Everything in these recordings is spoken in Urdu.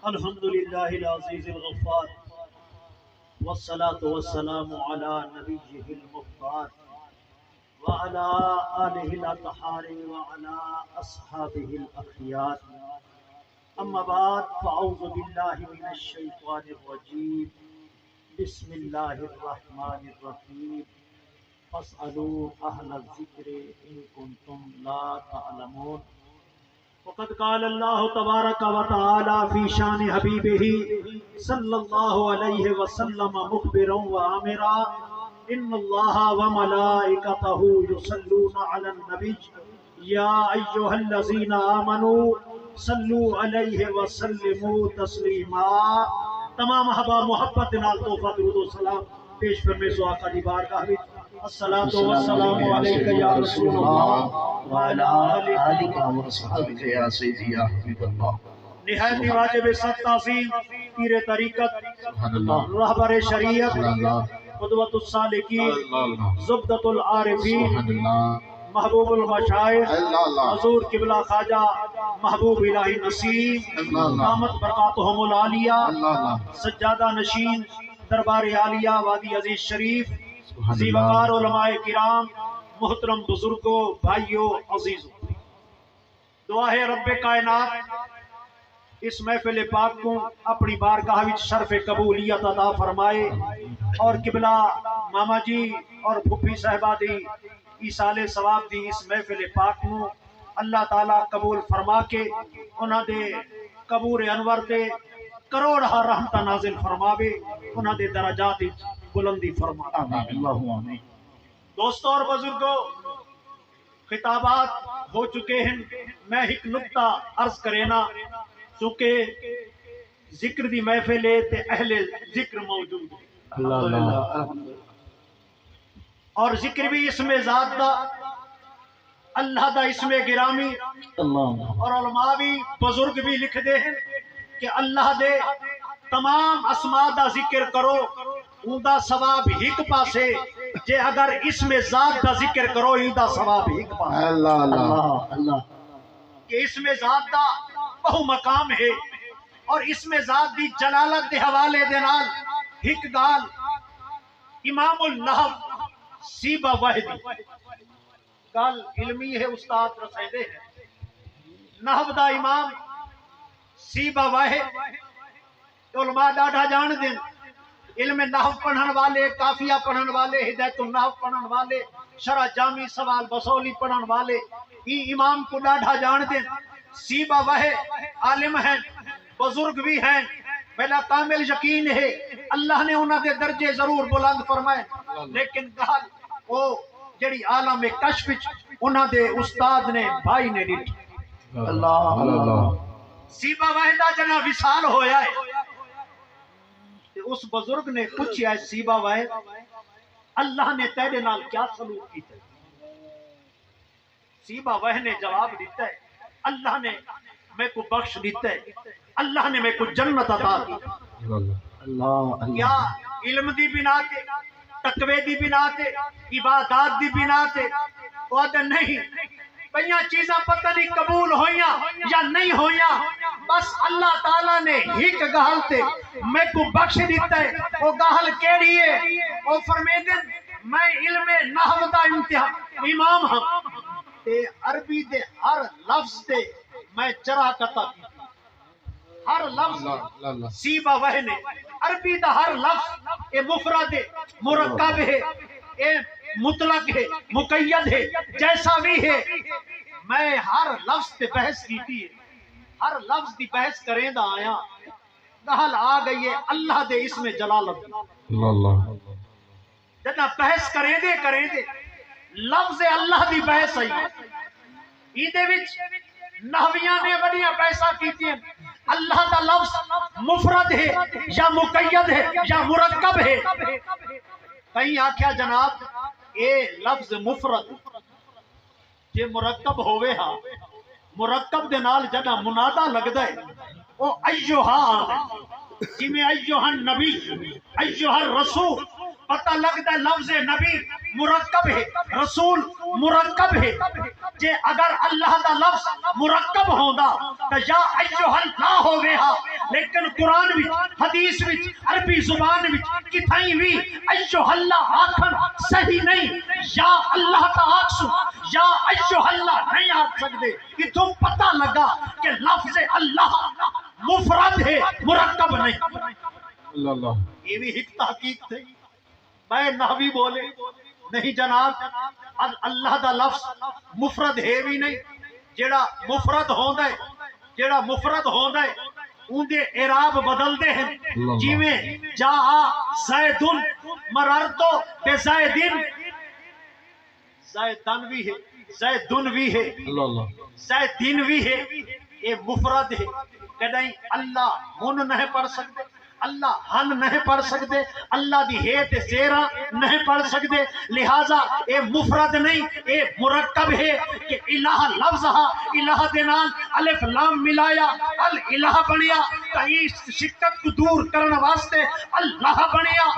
الحمد للہ العزیز الغفار والصلاة والسلام على نبیہ المختار وعلى آلہ الاطہار وعلى اصحابہ الاخیار اما بعد فاعوذ باللہ من الشیطان الرجیم بسم اللہ الرحمن الرحیم فاسألوا اہل الذکر ان کنتم لا تعلمون وقد قال اللہ تبارک و تعالی فی شان حبیبہ صلی اللہ علیہ وسلم مخبرا و آمرا ان اللہ وملائکتہ یصلون علی النبی یا ایہا الذین آمنوا صلوا علیہ وسلموا تسلیما۔ تمام احباب محبت نال تحفہ درود و سلام پیش فرمے سو آقا دی بارگاہ وچ الصلاۃ والسلام علیک یا رسول اللہ وعلی آلک و اصحابک یا سیدی یا حبیب اللہ۔ نہایت واجب سخت تعظیم پیر طریقت رہبر شریعت قدوۃ السالکین زبدۃ العارفین محبوب المشائخ حضور قبلہ خواجہ محبوب الہی نسیم قامت برکاتہم العالیہ سجادہ نشین دربار عالیہ وادی عزیز شریف عزیز وقار علماء کرام محترم بزرگوں بھائیوں عزیزوں، دعا ہے رب کائنات اس محفل پاک کو اپنی بارگاہ وچ شرف قبولیت عطا فرمائے اور قبلہ ماما جی اور پھپھی صاحبہ دی ایصال ثواب دی اس محفل پاک کو اللہ تعالیٰ قبول فرما کے انہاں دے قبور انور تے کروڑ رحمت نازل فرماوے، انہاں دے درجات بلندی فرما آمین۔ دوستوں اور بزرگوں، خطابات ہو چکے ہیں، میں ایک نقطہ عرض کرینا چونکہ ذکر دی محفل ہے تے اہل ذکر موجود ہے اور ذکر بھی اسم ذات دا اللہ دا اسم گرامی اور علماء بھی بزرگ بھی لکھ دے ہیں کہ اللہ دے تمام اسماء دا ذکر کرو اون دا ثواب ہک پاسے جے اگر اسم ذات دا ذکر کرو ہی دا ثواب ہک پاسے اللہ کہ اسم ذات دا بہو مقام ہے اور اسم ذات دی جلالت دے حوالے دے نال ہک گال امام النحو سیبہ وحدی گال علمی ہے استاد رسیدے ہیں نحو دا امام سیبہ واحد علماء ڈاڈا جان دیں علم نحو پڑھن والے کافیہ پڑھن والے ہدایت النحو پڑھن والے شرح جامی سوال بسولی پڑھن والے یہ امام کو ڈاڈا جان دیں سیبہ واحد عالم ہیں بزرگ بھی ہیں بلا کامل یقین ہے اللہ نے انہاں دے درجے ضرور بلند فرمائے لیکن گال وہ جڑی عالم کشف انہاں دے استاد نے بھائی نے لکھی اللہ سیبہ واحدہ جنا وصال ہویا ہے اس بزرگ نے پوچھا ہے سیبہ واحد اللہ نے تیرے نال کیا سلوک کیتا ہے؟ سیبہ واحد نے جواب دیتا ہے اللہ نے میں کو بخش دیتا ہے، اللہ نے میں کو جنت عطا کی۔ کیا علم دی بنا تے تقوی دی بنا تے عبادات دی بنا تے وہ نہیں پہیاں چیزاں پتہ نہیں قبول ہویاں یا نہیں ہویاں، بس اللہ تعالیٰ نے ہک گہل تے میں کو بخش دیتا ہے۔ وہ گہل کیڑی ہے؟ وہ فرمیدن میں علم نحو دا امتحان امام ہاں تے عربی دے ہر لفظ تے میں چرا کتا کی ہر لفظ سیبہ واحد نے عربی دا ہر لفظ اے مفرد ہے مرکب ہے اے مطلق ہے مقید ہے جیسا بھی ہے میں ہر لفظ تے بحث کیتی ہے، ہر لفظ دی بحث کریں دا آیا گہل آ گئی ہے اللہ دے اسم جلالت جنا بحث کریں دے لفظ اللہ دی بحث آئی ایدے وچ نحویاں نے بڑیاں بحثاں کیتی ہیں اللہ دا لفظ مفرد ہے یا مقید ہے یا مرکب ہے، کہیں آکھیا جناب اے لفظ مفرد جے مرکب ہوئے ہاں مرکب دے نال جنا منادا لگدا ہے او ایہا جی میں ایہا النبی ایہا الرسول پتہ لگتا ہے لفظ نبی مرکب ہے رسول مرکب ہے جے اگر اللہ دا لفظ مرکب ہوندا تو یا ایہا اللہ ہو گیا لیکن قرآن وچ حدیث وچ عربی زبان وچ کتھائیں بھی ایو اللہ آکھن صحیح نہیں. یا اللہ تا آکسو یا ایو اللہ نہیں آکھ سکتے. کہ تم پتہ لگا کہ لفظ اللہ مفرد ہے مرکب نہیں. اللہ یہ بھی ایک تحقیق تھی. میں نحوی بولے نہیں جناب, اللہ دا لفظ مفرد ہے بھی نہیں. جیڑا مفرد ہوندا ہے اون دے اعراب بدل دے ہیں. جیویں جا زید مررتو بے زیدن, زیدن بھی ہے, زیدن بھی ہے, زیدن بھی ہے. یہ مفرد ہے. کدیں اللہ ہن نہیں پڑھ سکتے, اللہ ہن نہیں پڑھ سکتے, اللہ دی ہے تے زیرہ نہیں پڑھ سکتے. لہذا اے مفرد نہیں, اے مرکب ہے. کہ الہ لفظ ہا, الہ دے نال الف لام ملایا الہ بنیا. کہیں شکت کو دور کرنے واسطے اللہ بنیا.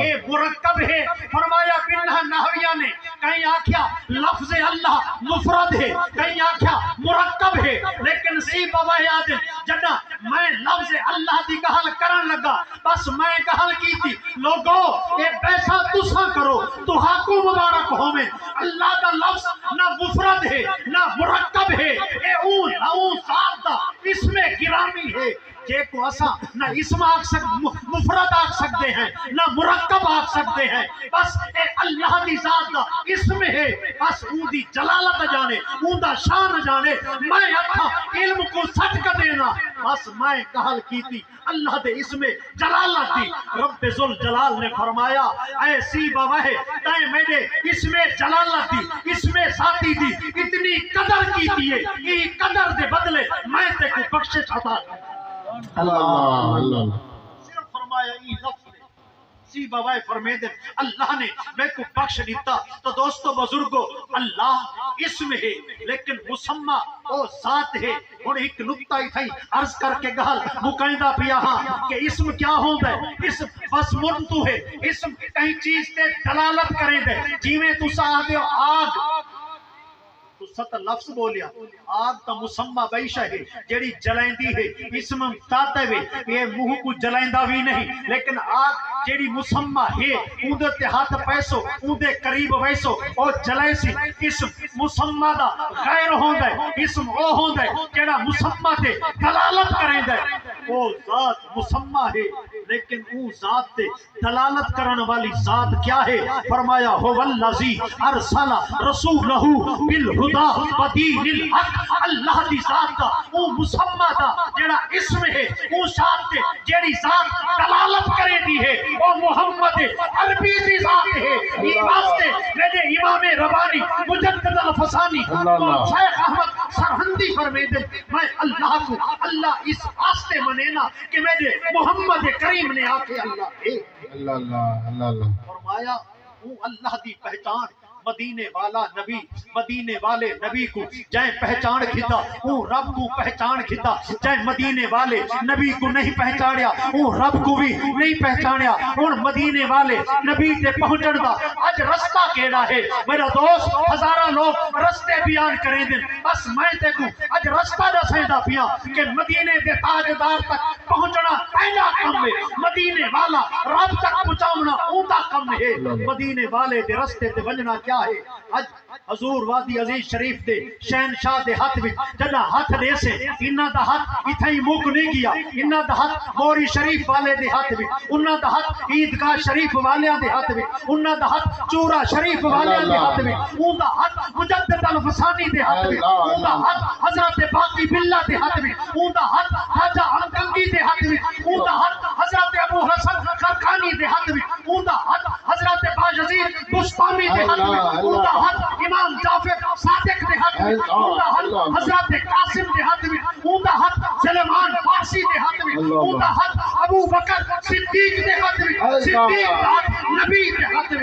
اے مرکب ہے. فرمایا بنہ نحویہ نے کہیں آکھیا لفظ اللہ مفرد ہے, کہیں آکھیا مرکب ہے. لیکن سی بابا یاد جنا میں لفظ اللہ دی گل کرن لگا, بس میں گل کی تھی لوگو اے پیسہ تسا کرو تو حقو مبارک ہوویں. اللہ دا لفظ نہ مفرد ہے نہ مرکب ہے, اے اون ذات دا اسم گرامی ہے. جے کو اسا نہ اسم آکھ سکتے, مفرد آکھ سکتے ہیں, نہ مرکب آکھ سکتے ہیں. بس اے اللہ دی ذات دا اسم ہے. بس اون دی جلالت جانے, اون دا شان جانے. میں اتھا علم کو سچ کر دینا, بس میں کہل کی تھی اللہ دے اسم جلالت دی. رب ذوالجلال نے فرمایا اے سی بابا ہے تائیں میرے اسم جلالت دی, اسم ذاتی دی اتنی قدر کی تھی ہے, یہ قدر دے بدلے میں تے کو بخشش عطا کی. اللہ صرف فرمایا ای لفظ نے. سی بابا فرمے دے اللہ نے میں کو بخش دیتا. تو دوستو بزرگو اللہ اسم ہے لیکن مسمى او ذات ہے. اور ایک نکتہ ہی تھا عرض کر کے گہل مقایدہ پیا ہاں کہ اسم کیا ہوتا ہے. اسم بس منتو ہے, اسم کہیں چیز تے دلالت کریں دے. جیویں تو آدھے آگ تو ست لفظ بولیا, آگ تا مسمى بیشہ ہے جیڑی جلائندی ہے. اسم تاتے ہوئے یہ منہ کو جلائندہ بھی نہیں, لیکن آگ جیڑی مسمى ہے اندر تے ہاتھ پیسو اندر قریب ویسو اور جلائے سی. اسم مسمى دا غیر ہوندہ ہے, اسم او ہوندہ ہے جیڑا مسمى تے دلالت کریں دے. وہ ذات مسمى ہے لیکن وہ ذات تے دلالت کرنے والی ذات کیا ہے. فرمایا هو الذی ارسل رسولہ بالہدی ودین الحق. اللہ دی ذات دا وہ مسمى دا جیڑا اسم ہے, وہ ذات تے جیڑی ذات دلالت کرے دی ہے وہ محمد عربی دی ذات ہے. یہ واسطے میرے امام ربانی مجدد الفسانی شیخ احمد سرہندی فرمے دے میں اللہ کو اللہ اس واسطے منینا کہ میرے محمد کریم نے آکے اللہ ہے. اللہ فرمایا وہ اللہ دی پہچان مدینے والا نبی, مدینے والے نبی کو جائیں پہچان کھتا, وہ رب کو پہچان کھتا. جائیں مدینے والے نبی کو نہیں پہچانیا, وہ رب کو بھی نہیں پہچانیا. اور مدینے والے نبی تے پہنچن دا اج رستہ کیڑا ہے میرا دوست. ہزارہ لوگ رستے بیان کریں دیں, بس میں تے کو اج رستہ دسیں دا پیا کہ مدینے دے تاجدار تک پہنچنا پہلا کم ہے. مدینے والا رب تک پہنچانا اوندا کم ہے. مدینے والے دے رستے تے ونجنا کیا ہے. اج حضور وادی عزیز شریف دے شہنشاہ دے ہاتھ وچ جدا ہاتھ دے سے انہاں دا ہاتھ ایتھے ہی مک نہیں گیا. انہاں دا ہاتھ موری شریف والے دے ہاتھ وچ, انہاں دا ہاتھ عیدگاہ شریف والیاں دے ہاتھ وچ, انہاں دا ہاتھ چورا شریف والیاں دے ہاتھ وچ, اون دا ہاتھ مجدد الفسانی دے ہاتھ وچ, اون دا ہاتھ حضرت باقی باللہ دے ہاتھ وچ, اون دا ہاتھ خواجہ امکنگی دے ہاتھ وچ, اون دا ہاتھ حضرت ابو حسن خرقانی دے ہاتھ وچ, اون دا ہاتھ حضرت باجزید بسطامی دے ہاتھ وچ, اون دا ہاتھ امام جعفر صادق دے ہاتھ وچ, اون دا ہاتھ حضرت قاسم دے ہاتھ وچ, اون دا ہاتھ سلیمان فارسی دے ہاتھ وچ, اون دا ہاتھ ابو بکر صدیق دے ہاتھ وچ, صدیق ہاتھ نبی دے ہاتھ وچ.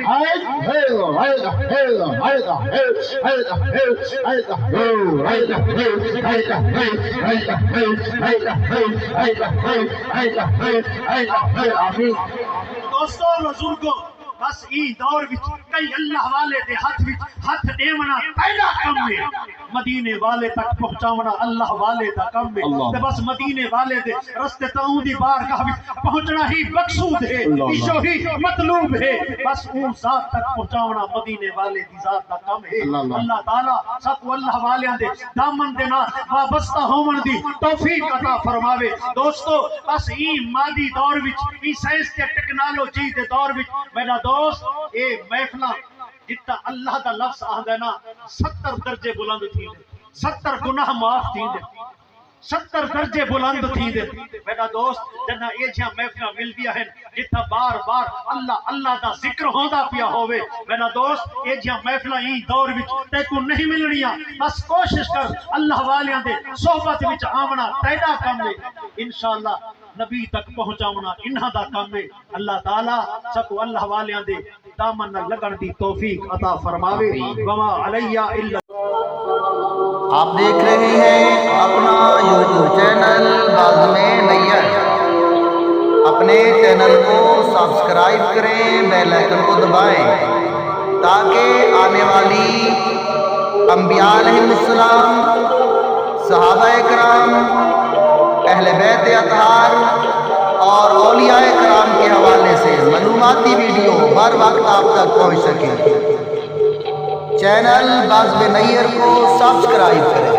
دوستو بزرگو بس ای دور وچ کئی اللہ والے دے ہاتھ وچ ہاتھ دیونا پہلا کم ہے. مدینے والے تک پہنچاونا اللہ والے دا کم ہے تے بس مدینے والے دے رستے تاؤں دی بارگاہ وچ پہنچنا ہی مقصود ہے ایشو ہی مطلوب ہے بس اون ذات تک پہنچاونا مدینے والے دی ذات دا کم ہے اللہ تعالیٰ سب اللہ والیاں دے دامن دے نال وابستہ ہومن دی توفیق عطا فرماوے دوستو بس ای مادی دور وچ ای سائنس تے ٹیکنالوجی دے دور وچ میرا دوست اے محفلاں جتا اللہ دا لفظ آہدے نا 70 درجے بلند تھی دے 70 گناہ معاف تھی دے 70 درجے بلند تھی دے میرا دوست جنہ یہ جہاں محفلہ مل دیا ہے جتا بار بار اللہ دا ذکر ہوندہ پیا ہوئے میرا دوست یہ جہاں محفلہ ہی دور وچ تے کو نہیں ملنیاں بس کوشش کر اللہ والیاں دے صحبت وچ آمنا تیدا کم ہے انشاءاللہ نبی تک پہنچاونا انہاں دا کام ہے اللہ تعالیٰ سکو اللہ والیاں دے دامن لگن دی توفیق عطا فرماوے وما علیہ الا آپ دیکھ رہے ہیں اپنا یوٹیوب چینل بازم نیت اپنے چینل کو سبسکرائب کریں بیل آئیکن کو دبائیں تاکہ آنے والی انبیاء علیہ السلام صحابہ کرام اہل بیت اطہار اور اولیاء کرام کے حوالے سے معلوماتی ویڈیو ہر وقت آپ تک پہنچ سکے چینل بازم نیت کو سبسکرائب کریں